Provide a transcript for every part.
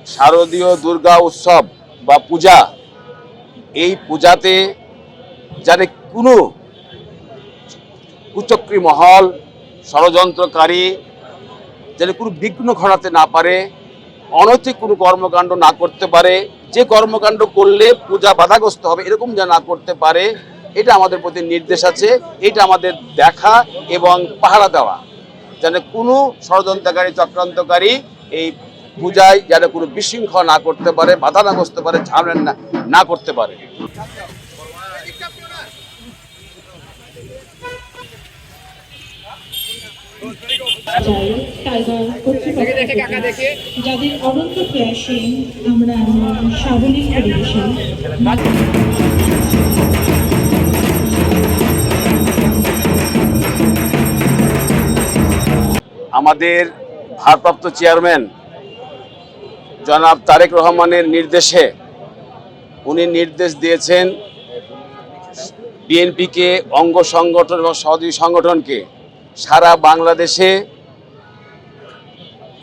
শারদীয় দুর্গা উৎসব বা পূজা, এই পূজাতে যাতে কোনো কুচক্রী মহল, ষড়যন্ত্রকারী যাতে কোনো বিঘ্ন ঘটাতে না পারে, অনৈতিক কোনো কর্মকাণ্ড না করতে পারে, যে কর্মকাণ্ড করলে পূজা বাধাগ্রস্ত হবে এরকম যা না করতে পারে, এটা আমাদের প্রতি নির্দেশ আছে। এটা আমাদের দেখা এবং পাহারা দেওয়া, যেন কোনো ষড়যন্ত্রকারী চক্রান্তকারী এই পূজায় যেন কোনো বিশৃঙ্খলা না করতে পারে, বাধা না বসতে পারে, ঝামেলা না করতে পারে। যাদের অনন্ত প্রয়াসে আমরা সাবলীল পরিবেশন আমাদের ভারপ্রাপ্ত চেয়ারম্যান জনাব তারেক রহমানের নির্দেশে উনি নির্দেশ দিয়েছেন বিএনপিকে, অঙ্গ সংগঠন এবং সহযোগী সংগঠনকে সারা বাংলাদেশে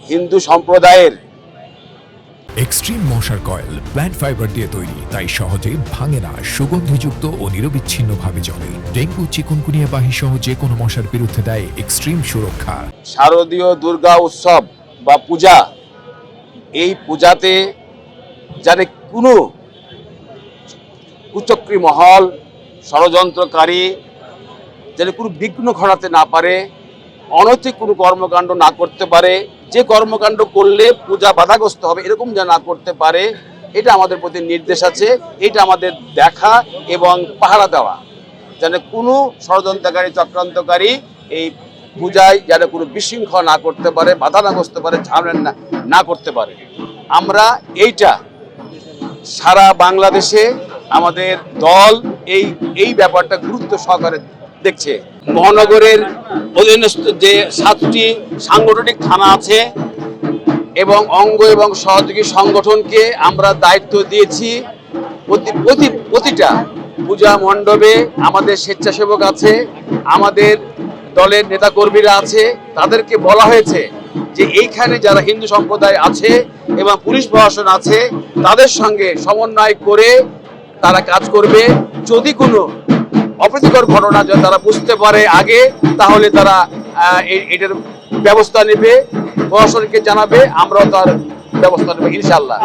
হিন্দু সম্প্রদায়ের এক্সট্রিম মশার কয়েল প্ল্যান্ট ফাইবার দিয়ে তৈরি, তাই সহজে ভাঙে না, সুগন্ধিযুক্ত ও নিরবিচ্ছিন্নভাবে জ্বলে। ডেঙ্গু, চিকুনগুনিয়া বাহি সহ যে কোনো মশার বিরুদ্ধে দেয় এক্সট্রিম সুরক্ষা। শারদীয় দুর্গা উৎসব বা পূজা, এই পূজাতে যাতে কোনো কুচক্রী মহল, ষড়যন্ত্রকারী যাতে কোনো বিঘ্ন ঘটাতে না পারে, অনৈতিক কোনো কর্মকাণ্ড না করতে পারে, যে কর্মকাণ্ড করলে পূজা বাধাগ্রস্ত হবে এরকম যা না করতে পারে, এটা আমাদের প্রতি নির্দেশ আছে। এটা আমাদের দেখা এবং পাহারা দেওয়া, যেন কোনো ষড়যন্ত্রকারী চক্রান্তকারী এই পূজায় যেন কোনো বিশৃঙ্খলা না করতে পারে, বাধা না বসতে পারে, ঝামেলা না করতে পারে। আমরা এইটা সারা বাংলাদেশে আমাদের দল এই ব্যাপারটা গুরুত্ব সহকারে দেখছে। মহানগরের অধীনস্থ যে 7টি সাংগঠনিক থানা আছে এবং অঙ্গ এবং সহযোগী সংগঠনকে আমরা দায়িত্ব দিয়েছি প্রতিটা পূজা মণ্ডপে আমাদের স্বেচ্ছাসেবক আছে, আমাদের দলের নেতাকর্মীরা আছে, তাদেরকে বলা হয়েছে যে এইখানে যারা হিন্দু সম্প্রদায় আছে এবং পুলিশ প্রশাসন আছে তাদের সঙ্গে সমন্বয় করে তারা কাজ করবে। যদি কোনো অপ্রীতিকর ঘটনা যদি তারা বুঝতে পারে আগে, তাহলে তারা এটার ব্যবস্থা নেবে, প্রশাসনকে জানাবে, আমরাও তার ব্যবস্থা নেব ইনশাআল্লাহ।